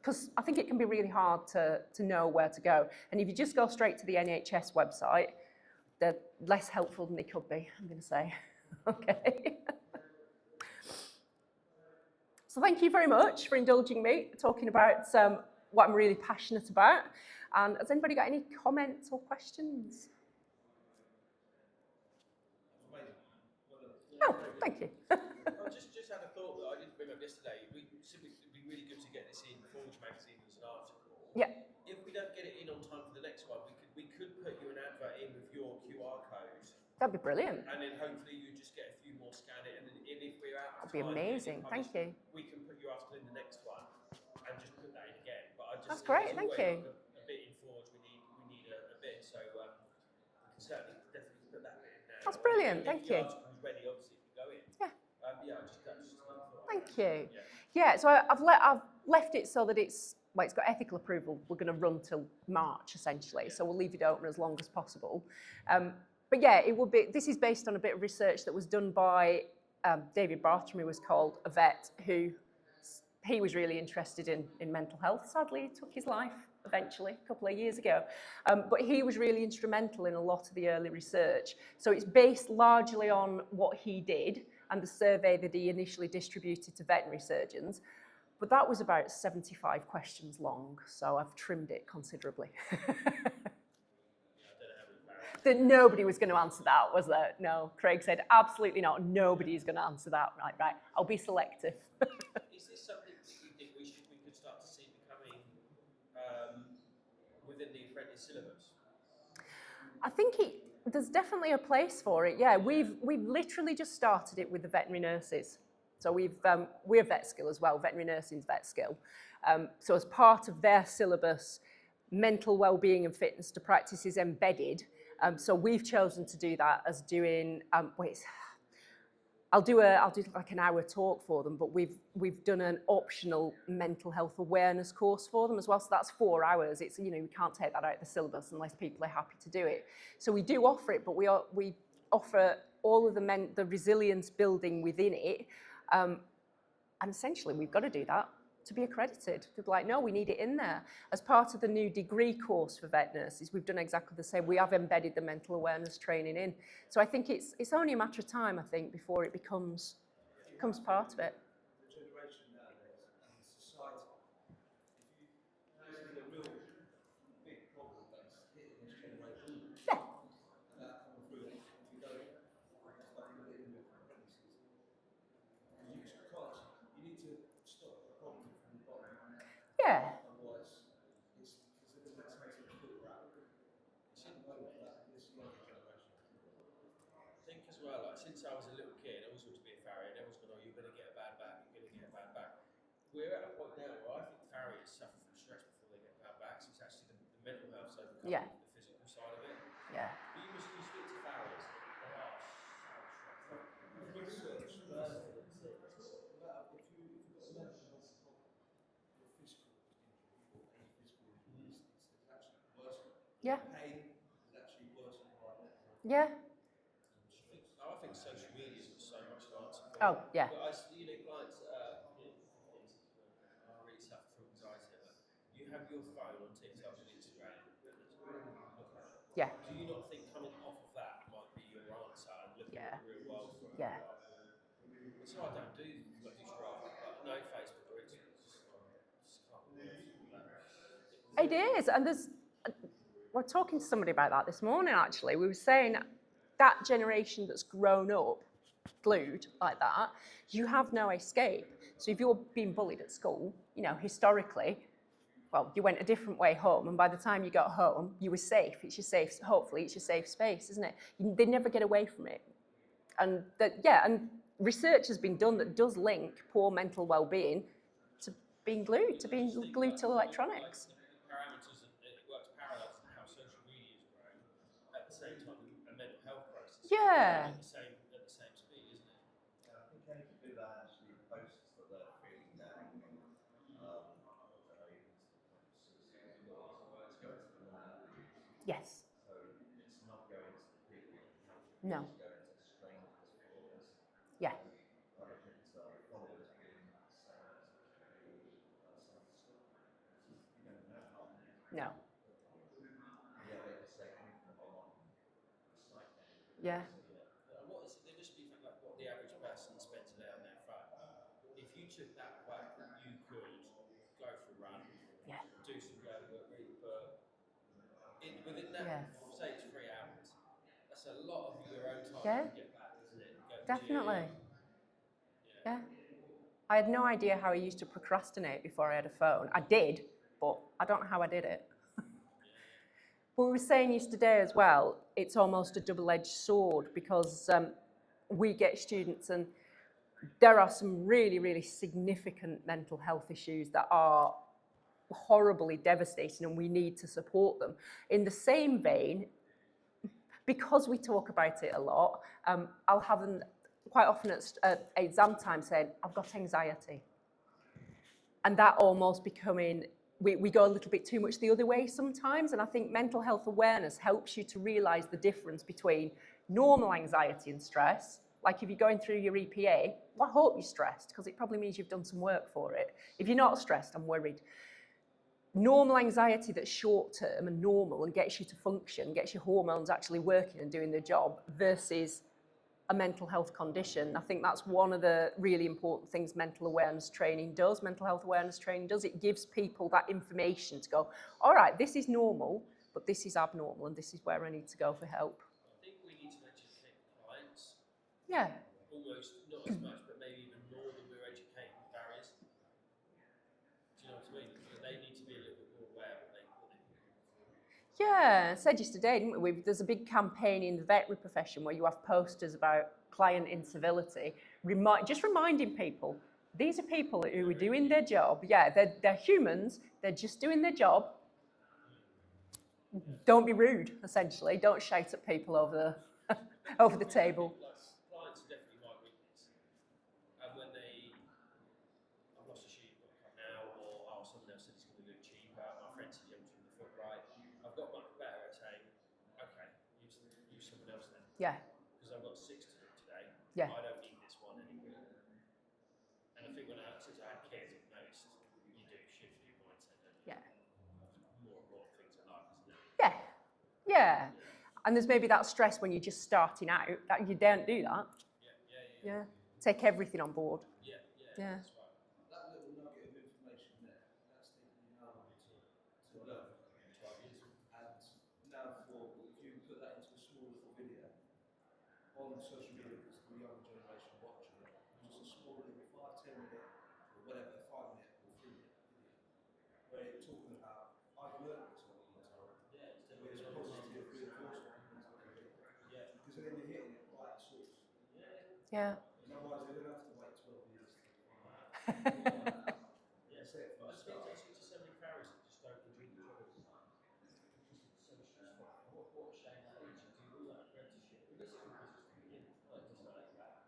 because I think it can be really hard to know where to go. And if you just go straight to the NHS website, they're less helpful than they could be, I'm going to say. Okay. So thank you very much for indulging me, talking about what I'm really passionate about. And has anybody got any comments or questions? Oh, thank you. I just had a thought that I didn't bring up yesterday. It'd be really good to get this in Forge magazine as an article. Yeah. If we don't get it in on time for the next one, we could put you an advert in with your QR code. That'd be brilliant. And then hopefully you just get a few more scan it, and then if we're out of That'd be time, amazing. Thank you. We can put your article in the next one and just put that in again. But That's great. Thank you. A bit in Forge, we need a bit, so we can certainly definitely put that bit in now. That's brilliant. Thank you. If the article's ready, obviously you can go in. Yeah. Just Thank you. Yeah, so I've left it so that it's got ethical approval. We're going to run till March, essentially, so we'll leave it open as long as possible. But yeah, this is based on a bit of research that was done by David Bartram, who was called a vet, he was really interested in mental health. Sadly, he took his life eventually, a couple of years ago. But he was really instrumental in a lot of the early research. So it's based largely on what he did and the survey that he initially distributed to veterinary surgeons. But that was about 75 questions long, so I've trimmed it considerably. That nobody was going to answer that, was there? No, Craig said, absolutely not. Nobody is going to answer that. Right, I'll be selective. Is within the apprentice syllabus? I think there's definitely a place for it. Yeah, we've literally just started it with the veterinary nurses. So we're vet skill as well. Veterinary nursing's vet skill. So as part of their syllabus, mental well-being and fitness to practice is embedded. So we've chosen to do that as doing. I'll do like an hour talk for them, but we've done an optional mental health awareness course for them as well. So that's 4 hours. It's, you know, we can't take that out of the syllabus unless people are happy to do it. So we do offer it, but we offer all of the resilience building within it, and essentially we've got to do that to be accredited. People are like, no, we need it in there. As part of the new degree course for vet nurses, we've done exactly the same. We have embedded the mental awareness training in. So I think it's only a matter of time, I think, before it becomes part of it. The generation nowadays and society, if you notice the real big problem that's hitting this generation. Yeah. And that comes through if you don't start living with apprentices. You just can't. You need to stop the problem from the bottom. Yeah. Otherwise, it's because the mentality of filter out. It's in the moment that this younger generation. I think as well, like since I was a little kid, I always wanted to be a farrier, and everyone's gone, oh, you're going to get a bad back, you're going to get a bad back. We're at a point now where I think farriers suffer from stress before they get bad backs. It's actually the mental health side of Yeah. the physical side of it. Yeah. But you speak to farriers, they are so stressed. Research that if you've got a mental health problem, your physical injury or any physical injury is actually worse. Yeah. Pain is actually worse than right. Yeah. I think social media's got so much to answer for. Oh, yeah. But clients really suffer from anxiety. But you have your phone on TikTok and Instagram, and that's all you look at. Yeah. Do you not think coming off of that might be your answer and looking Yeah. at the real world for it? Yeah. That's what I don't do. I do Strava, but no Facebook or Instagram. Just can't do that. It is, and we're talking to somebody about that this morning, actually. We were saying that generation that's grown up glued like that, you have no escape. So if you're being bullied at school, you know, historically, well, you went a different way home, and by the time you got home, you were safe. It's your safe, hopefully, it's your safe space, isn't it? They never get away from it. And and research has been done that does link poor mental well-being to being glued to electronics. Parameters, it works parallel to how social media is growing at the same time a mental health crisis. Yeah. At the same speed, isn't it? I think any to do that actually posts that they're feeling down. It's going to the non-athletes. Yes. So it's not going to the people that can help you. No. It's going to strangers, followers. Yeah. I don't think followers being the same as you don't know how many. No. Yeah, they just say anything on the site. Yeah. What is it? There must be like what the average person spends a day on their phone. If you took that away, you could go for a run, Yeah. do some yoga, read a book. Within that, Yeah. say it's 3 hours. That's a lot of your own time Yeah. to get back, isn't it? Go to the Definitely. gym. Yeah. I had no idea how I used to procrastinate before I had a phone. I did, but I don't know how I did it. But we were saying yesterday as well, it's almost a double-edged sword because we get students and there are some really, really significant mental health issues that are horribly devastating and we need to support them. In the same vein, because we talk about it a lot, I'll have them quite often at exam time saying, I've got anxiety. And that almost becoming, we go a little bit too much the other way sometimes. And I think mental health awareness helps you to realise the difference between normal anxiety and stress. Like if you're going through your EPA, well, I hope you're stressed because it probably means you've done some work for it. If you're not stressed, I'm worried. Normal anxiety that's short term and normal and gets you to function, gets your hormones actually working and doing their job versus a mental health condition. I think that's one of the really important things mental awareness training does. Mental health awareness training does. It gives people that information to go, all right, this is normal, but this is abnormal and this is where I need to go for help. I think we need to educate clients. Yeah. Almost, not as much, but maybe even more than we're educating barriers. Do you know what I mean? So they need to be a little bit more aware of what they Yeah, I said yesterday, didn't we? There's a big campaign in the veterinary profession where you have posters about client incivility, just reminding people, these are people who are doing their job. Yeah, they're humans, they're just doing their job. Don't be rude, essentially. Don't shout at people over the table. Like, clients are definitely my weakness. And when I've lost a sheep, got to come now, or someone else said it's going to be cheaper, my friend said you haven't trimmed the foot right. I've got much better at saying, okay, use someone else then. Yeah. Because I've got 6 to do today. Yeah. I don't need this one anymore. And I think since I had kids, I've noticed you do shift your mindset, don't you? Yeah. More important things in life, isn't it? Yeah. Yeah. And there's maybe that stress when you're just starting out that you don't do that. Yeah. Take everything on board. Yeah. Yeah. That's right. That little nugget of information there, that's taking you how long to learn? 12 years. And now if you put that into a small little video on social media, because the younger generation watching it, just a small little 5, 10 minute, or whatever, 5 minute or 3 minute video, where you're talking about, I've learned this all the time. Yeah, it's With this positive reinforcement. Yeah. Because then you're hitting it right at the source. Yeah. And otherwise they're going to have to wait 12 years to find out. Yes, That's it from I the speak start. to so many farriers that just don't enjoy the job anymore. Because it's so stressful. What a shame that is. You do all that apprenticeship. It is a good business to be in. Like, just like that.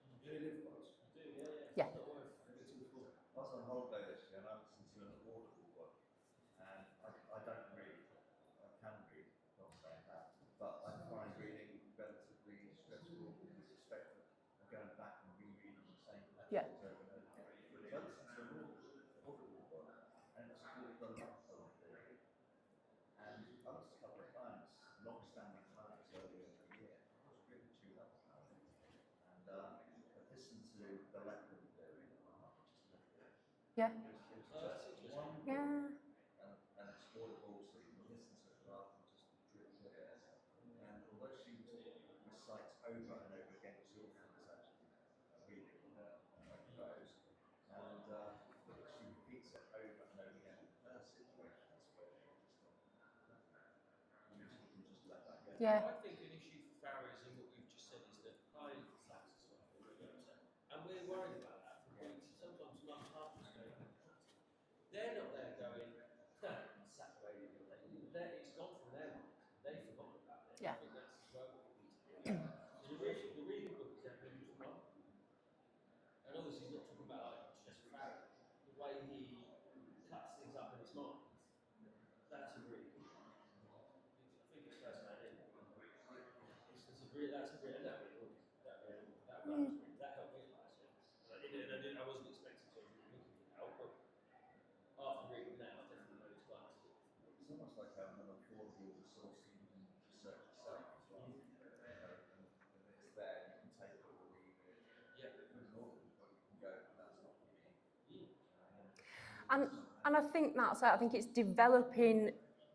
You live once. You do, yeah. Yeah. It's not worth It's all full. I was on holiday this year and I listened to an Audible book, and I don't read. I can read, not saying that, but I find reading relatively stressful in this respect of going back and rereading the same Yeah. passages over and over again. So I listened to an Audible book, and it's called The Lactose Theory. And I listened a couple of times, long-standing clients earlier in the year. I was really chewed up about it. And I listened to The Lactose Theory, and my heart just lifted. Yeah. It was just one book, Yeah. and it's audible, so you can listen to it rather than just drip with it. And although she recites over and over again, she often is actually reading her own prose, and she repeats it over and over again in her situations where she just usually can just let that go. Yeah. I think an issue for farriers in what you've just said is that client satisfaction is really upset. And we're worried about that for weeks. Sometimes months after going, they're not there going, it's gone from their mind. They've forgotten about it. Yeah. I think that's as well what we need to do. The reading book is definitely just one. And obviously he's not talking about like stress for farrier. The way he cuts things up in his mind, that's a really good one. I think it's first man in. That helped me a lot. I wasn't expecting to look at help, but after reading that, I definitely know his class. It's almost like having an affordable resource that you can research yourself as well. And it's there, you can take it or leave it. Yeah. With an audible book, you can go, that's not for me. And I think that's it. I think it's developing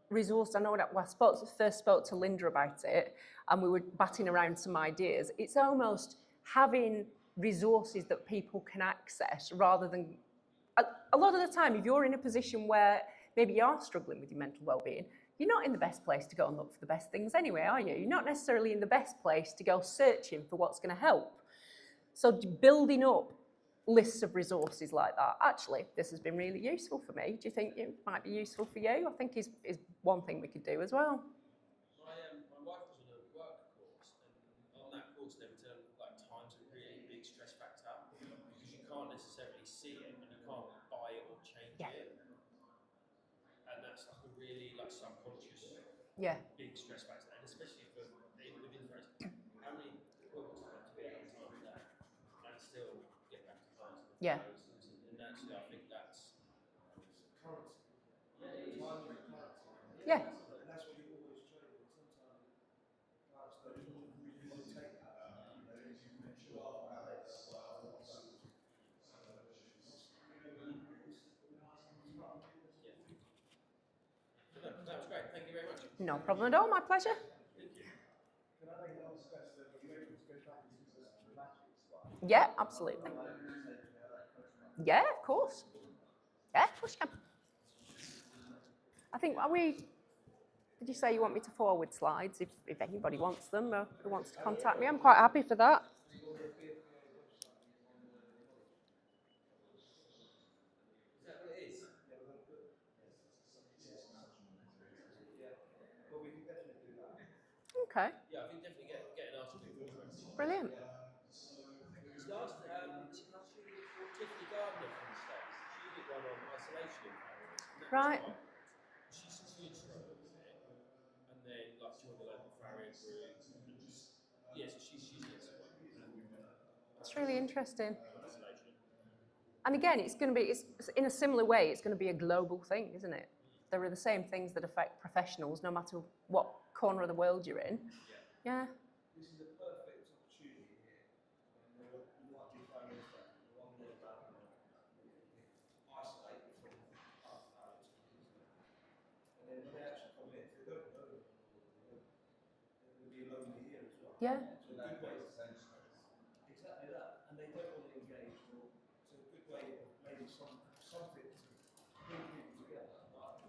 resource. I know that I first spoke to Linda about it, and we were batting around some ideas. It's almost having resources that people can access rather than. A lot of the time, if you're in a position where maybe you are struggling with your mental well-being, you're not in the best place to go and look for the best things anyway, are you? You're not necessarily in the best place to go searching for what's going to help. So building up lists of resources like that. Actually, this has been really useful for me. Do you think it might be useful for you? I think is one thing we could do as well. My wife was on a work course, and on that course they were telling like time's a really big stress factor because you can't necessarily see it and you can't buy it or change it. And that's like a really like subconscious big stress factor, and especially for within friends. How many appointments do you have to be at a time today and still get back to class? And actually, I think that's Currency. yeah. Time is currency. Yeah. And that's what you always trade. And sometimes clients don't really take that. You know, you can show up and That was great. Thank you very much. No problem at all. My pleasure. Can I make one request that you able to go back into the magic slide? Yeah, absolutely. Yeah, of course. Yeah, of course you can. I think, did you say you want me to forward slides if anybody wants them or who wants to contact me? I'm quite happy for that. Is that what it is? Well, we can definitely do that. Okay, Yeah, I think definitely get an article in for it. brilliant. Because last year we did for Tiffany Gardner from the States. She did one on isolation in Paris. And that Right. was quite, she's instructor with it, and then like joined the local farrier group. And yeah, so she's doing some work It's really interesting. on isolation. And again, it's in a similar way, it's going to be a global thing, isn't it? There are the same things that affect professionals, no matter what corner of the world you're in. Yeah. This is a perfect opportunity here. There might be families that are on their own, isolated from other families, and then when they actually come in, if they don't know them, they're going to be lonely here as well. Yeah. So a good way to exactly that, and they don't want to engage. Well, it's a good way of maybe something to bring people together. Not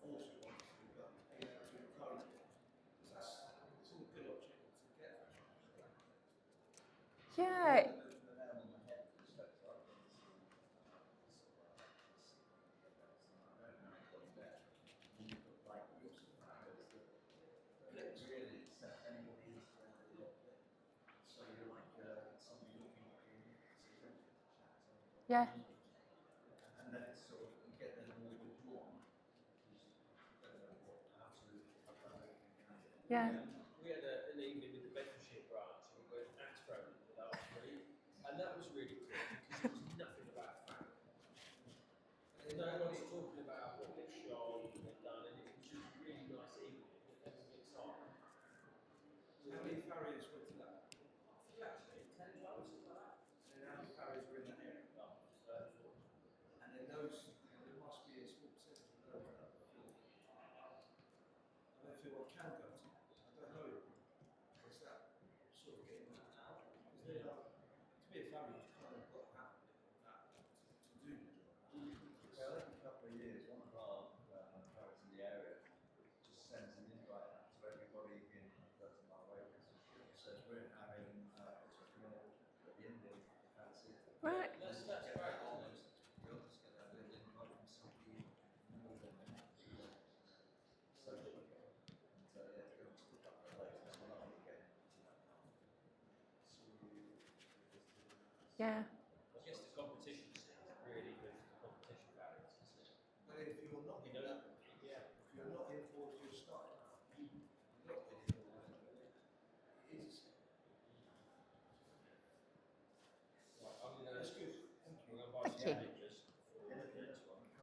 force you, obviously, but to encourage it. Because it's all a good opportunity to get that. Yeah. Yeah. And then it's sort of, you get them all withdrawn. You don't know how to Yeah. We had an evening with the Bedfordshire branch, and we went Astro the last week, and that was really cool because it was nothing about family. And no one's talking about what they've shown, what they've done, and it was just a really nice evening. Everything exciting. How many farriers went to that? Actually, 10 12 something like that. And how many farriers were in that area? And then those, there must be a small percentage of those that are affluent. I don't feel what can go to. I don't know. Is that sort of getting that out? Because they're not, to be a family, you've kind of got to have a bit of that to do the job. Well, every couple of years, one of our parents in the area just sends an invite out to everybody in 30-mile radius. Says we're having a meal at the Indian fancy. Right. That's great. You're just going to have an invite from somebody more than social. And yeah, go to a couple of places. We're not going to get. Yeah.